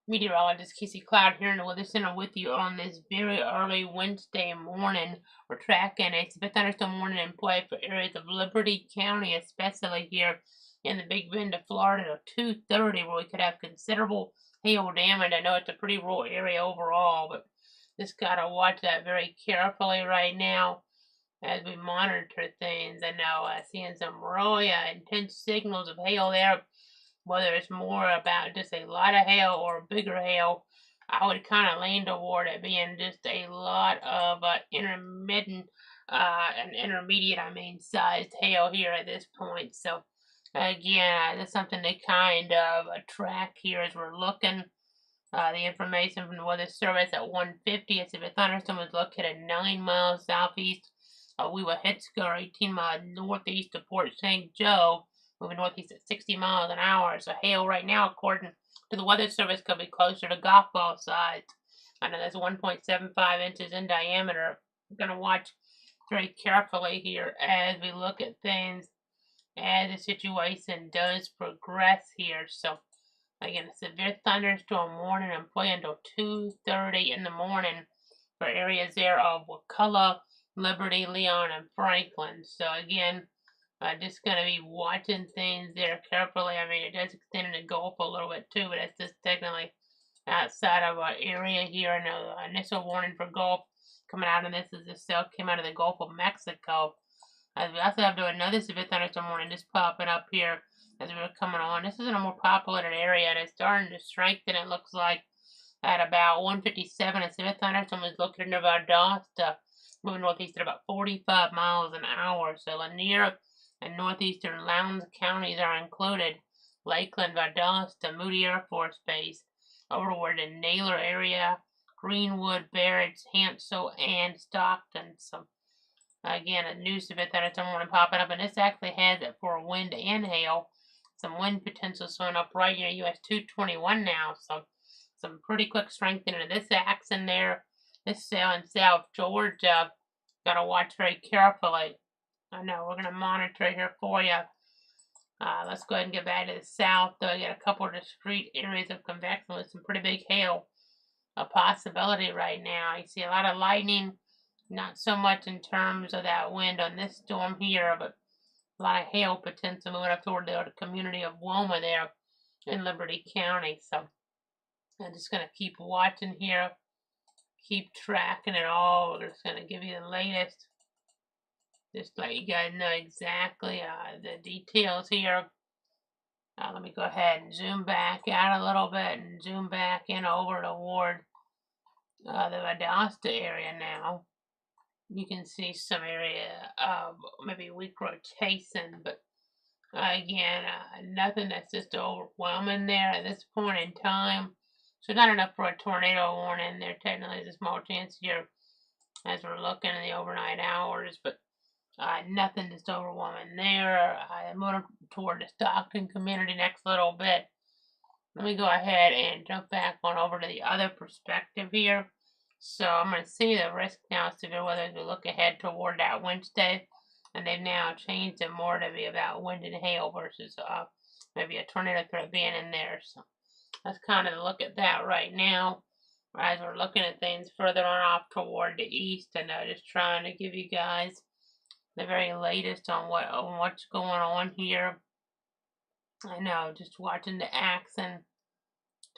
Meteorologist Casey Cloud here in the Weather Center with you on this very early Wednesday morning. We're tracking a severe thunderstorm warning in play for areas of Liberty County, especially here in the Big Bend of Florida at 2:30, where we could have considerable hail damage. I know it's a pretty rural area overall, but just gotta watch that very carefully right now as we monitor things. I know seeing some really intense signals of hail there, whether it's more about just a lot of hail or bigger hail. I would kind of lean toward it being just a lot of intermittent and intermediate, sized hail here at this point. So, again, that's something to kind of track here as we're looking. The information from the Weather Service at 1:50, it's if a thunderstorm was located 9 miles southeast of Weehawken, 18 miles northeast of Port St. Joe, moving northeast at 60 miles an hour. So hail right now, according to the Weather Service, could be closer to golf ball size. I know that's 1.75 inches in diameter. We're going to watch very carefully here as we look at things as the situation does progress here. So again, a severe thunderstorm warning in play until 2:30 in the morning for areas there of Wakulla, Liberty, Leon, and Franklin. So again, just going to be watching things there carefully. I mean, it does extend in the Gulf a little bit too, but that's just technically outside of our area here. And the initial warning for Gulf coming out of this is this cell came out of the Gulf of Mexico. As we also have another severe thunderstorm warning just popping up here as we were coming on. This is in a more populated area and it's starting to strengthen, it looks like, at about 1:57. A severe thunderstorm is located near Valdosta, moving northeast at about 45 miles an hour. So Lanier and northeastern Lowndes counties are included. Lakeland, Valdosta, Moody Air Force Base, over toward the Naylor area, Greenwood, Barrett, Hansel, and Stockton. So again, a new severe thunderstorm warning popping up, and this actually has it for wind and hail. Some wind potential showing up right near US 221 now, so some pretty quick strengthening of this action there. This cell in South Georgia, gotta watch very carefully. I know we're gonna monitor here for you. Let's go ahead and get back to the south, though. You got a couple of discrete areas of convection with some pretty big hail. A possibility right now. You see a lot of lightning, not so much in terms of that wind on this storm here, but a lot of hail potential moving up toward the community of Woma there in Liberty County. So I'm just going to keep watching here, keep tracking it all. We're just going to give you the latest, just let you guys know exactly the details here. Let me go ahead and zoom back out a little bit and zoom back in over toward the Valdosta area now. You can see some area of maybe weak rotation, but again, nothing that's just overwhelming there at this point in time. So not enough for a tornado warning. There technically is a small chance here as we're looking in the overnight hours, but nothing just overwhelming there. I'm moving toward the Stockton community next little bit. Let me go ahead and jump back on over to the other perspective here. So I'm going to see the risk now severe weather as we look ahead toward that Wednesday. And they've now changed it more to be about wind and hail versus maybe a tornado threat being in there. So let's kind of look at that right now as we're looking at things further on off toward the east. And just trying to give you guys the very latest on what's going on here. I know, just watching the action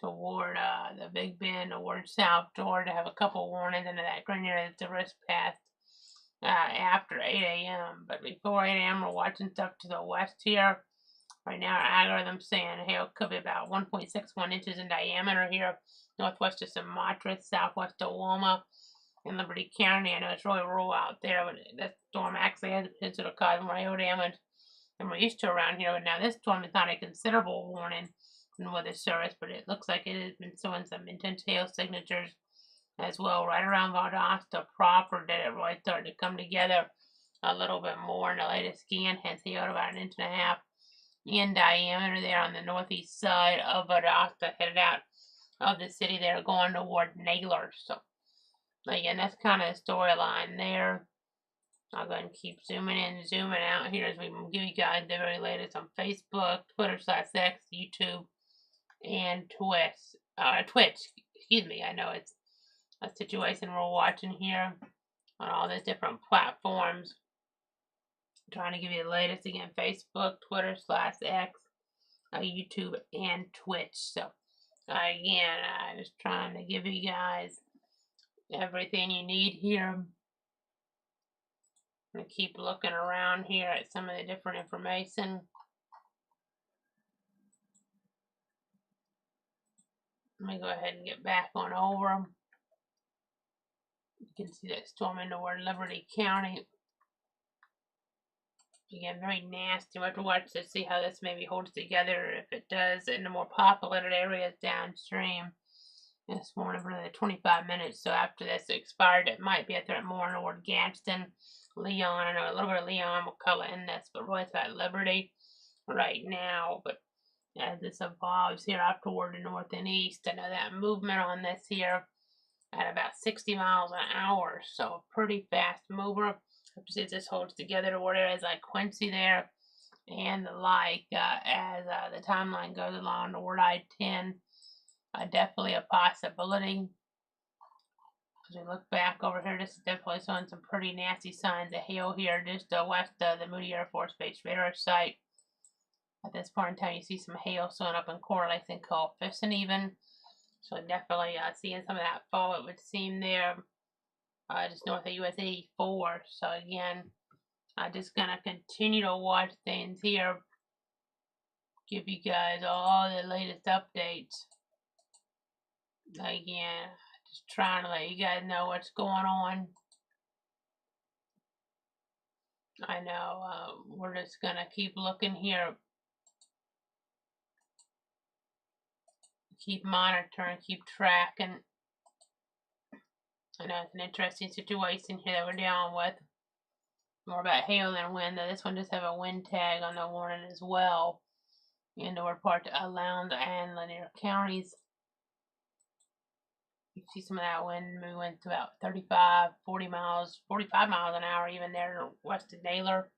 toward the Big Bend, toward South Georgia, have a couple warnings into that green area that the risk path after 8 a.m. But before 8 a.m., we're watching stuff to the west here. Right now, our algorithm's saying hail could be about 1.61 inches in diameter here, northwest of Sumatra, southwest of Woma, in Liberty County. I know it's really rural out there, but that storm actually has the potential to cause more hail damage than we're used to around here. But now this storm is not a considerable warning from the Weather Service, but it looks like it has been showing some intense hail signatures as well right around Valdosta proper. That it really started to come together a little bit more in the latest scan. Has hailed about 1.5 inches in diameter there on the northeast side of Valdosta, headed out of the city there, going toward Naylor. So again, that's kind of the storyline there. I'll go ahead and keep zooming in, zooming out here as we give you guys the very latest on Facebook, Twitter/X, YouTube, and Twitch. Excuse me. I know it's a situation we're watching here on all these different platforms. I'm trying to give you the latest again: Facebook, Twitter /X, YouTube, and Twitch. So again, I'm just trying to give you guys everything you need here. I'm gonna keep looking around here at some of the different information. Let me go ahead and get back on over them. You can see that storming toward Liberty County. Again, very nasty. We'll have to watch to see how this maybe holds together, if it does, in the more populated areas downstream. This morning for another 25 minutes, so after this expired, it might be at there more toward Gadsden, Leon. I know a little bit of Leon will color in this, but really it's about Liberty right now. But as this evolves here out toward the north and east, I know that movement on this here at about 60 miles an hour, so a pretty fast mover. Have to see if this holds together to where areas like Quincy there and the like, as the timeline goes along toward I-10. Definitely a possibility. As we look back over here, this is definitely showing some pretty nasty signs of hail here just west of the Moody Air Force Base radar site. At this point in time, you see some hail showing up in Coeur d'Alene and Coefficient even. So definitely seeing some of that fall, it would seem there, just north of US 84. So again, I'm just going to continue to watch things here. Give you guys all the latest updates. Again, just trying to let you guys know what's going on. I know we're just going to keep looking here. Keep monitoring, keep tracking. I know it's an interesting situation here that we're dealing with. More about hail than wind, though this one does have a wind tag on the warning as well. In the north part of Lowndes and Lanier counties. You see some of that wind moving to about 35, 40 miles, 45 miles an hour even there west of Naylor.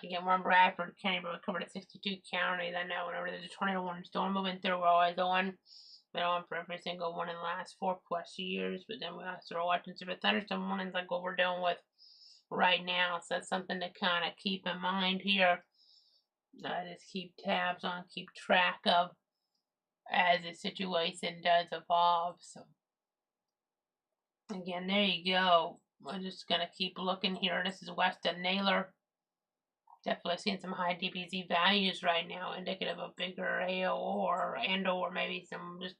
Again, we're in Bradford County, but we covered the 62 counties. I know whenever there's a tornado warning storm moving through, we're always on. Been on for every single one in the last 4+ years, but then we also are watching some thunderstorm warnings like what we're dealing with right now. So that's something to kind of keep in mind here. Just keep tabs on, keep track of as the situation does evolve. So again, there you go. We're just gonna keep looking here. This is west of Naylor. Definitely seeing some high DBZ values right now, indicative of bigger hail or maybe some just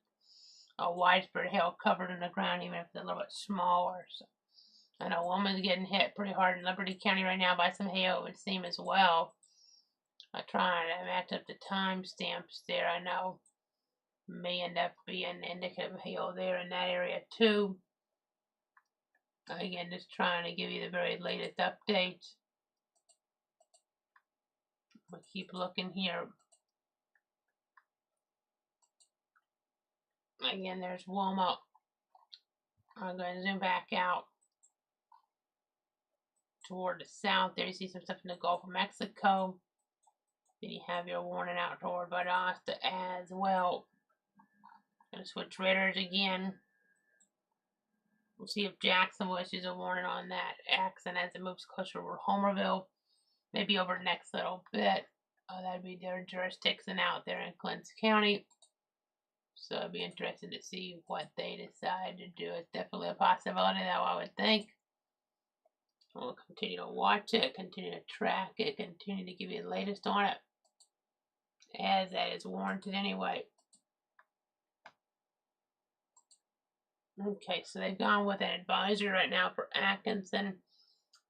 a widespread hail covered in the ground, even if it's a little bit smaller. So I know Wilma's getting hit pretty hard in Liberty County right now by some hail, it would seem as well. I'm trying to match up the timestamps there. I know may end up being indicative of hail there in that area too. Again, just trying to give you the very latest updates. We'll keep looking here. Again, there's Wilma. I'm going to zoom back out toward the south. There you see some stuff in the Gulf of Mexico. Then you have your warning out toward Valdosta as well. Going to switch radars again. We'll see if Jacksonville issues a warning on that accent as it moves closer toward Homerville. Maybe over the next little bit. That'd be their jurisdiction out there in Clinton County. So it'd be interesting to see what they decide to do. It's definitely a possibility, though, I would think. We'll continue to watch it, continue to track it, continue to give you the latest on it, as that is warranted anyway. Okay, so they've gone with an advisory right now for Atkinson,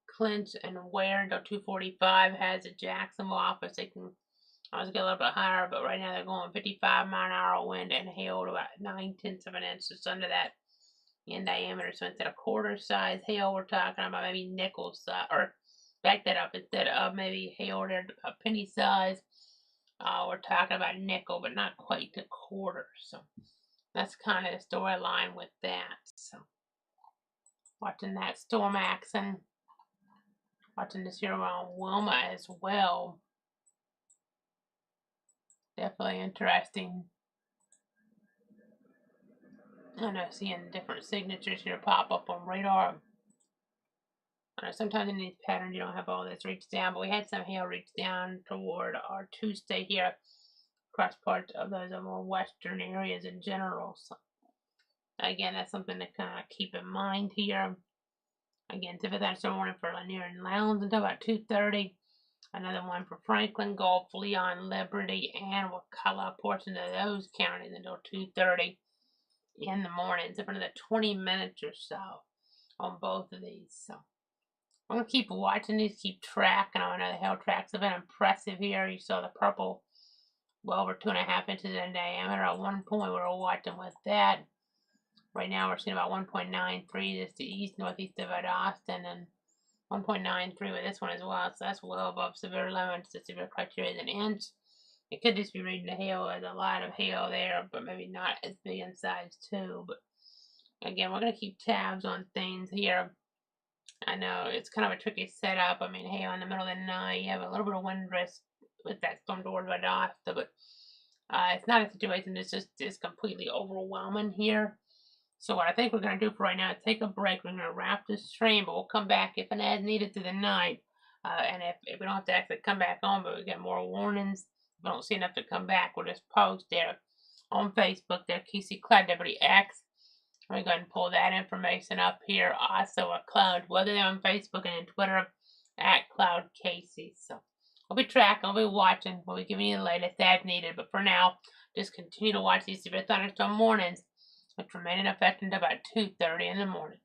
Clinch, and Ware until 2:45. Has a Jacksonville office. They can always get a little bit higher, but right now they're going 55-mile-an-hour wind and hail to about 9/10 of an inch. Just under that in diameter. So instead of quarter size hail, we're talking about maybe nickel size, or back that up, instead of maybe hail or a penny size, we're talking about nickel, but not quite a quarter. So that's kind of the storyline with that. So watching that storm action, watching this here around Wilma as well. Definitely interesting. I know seeing different signatures here pop up on radar. I know sometimes in these patterns you don't have all this reach down, but we had some hail reach down toward our Tuesday here across parts of those more western areas in general. So again, that's something to kind of keep in mind here. Again, typically that's the morning for Lanier and Lowndes until about 2:30. Another one for Franklin, Gulf, Leon, Liberty, and Wakulla, portions of those counties until 2:30 in the morning. It's for another 20 minutes or so on both of these. So I'm gonna keep watching these, keep tracking. I know the hail tracks have been impressive here. You saw the purple, well over 2.5 inches in diameter. At one point, we were watching with that. Right now, we're seeing about 1.93. This is the east northeast of Austin, and 1.93 with this one as well. So that's well above severe limits. The severe criteria is an inch. It could just be reading the hail as a lot of hail there, but maybe not as big in size too. But again, we're gonna keep tabs on things here. I know it's kind of a tricky setup. I mean, hail in the middle of the night, you have a little bit of wind risk with that storm toward Valdosta, but it's not a situation that's just completely overwhelming here. So what I think we're going to do for right now is take a break. We're going to wrap this stream, but we'll come back if and as needed through the night. And if we don't have to actually come back on, but we get more warnings, if we don't see enough to come back, we'll just post there on Facebook there, Casey Cloud WX. We're going to pull that information up here. Also, a Cloud Weather on Facebook and in Twitter at Cloud Casey. So we'll be tracking, we'll be watching, we'll be giving you the latest as needed. But for now, just continue to watch these severe thunderstorm mornings, which remain in effect until about 2:30 in the morning.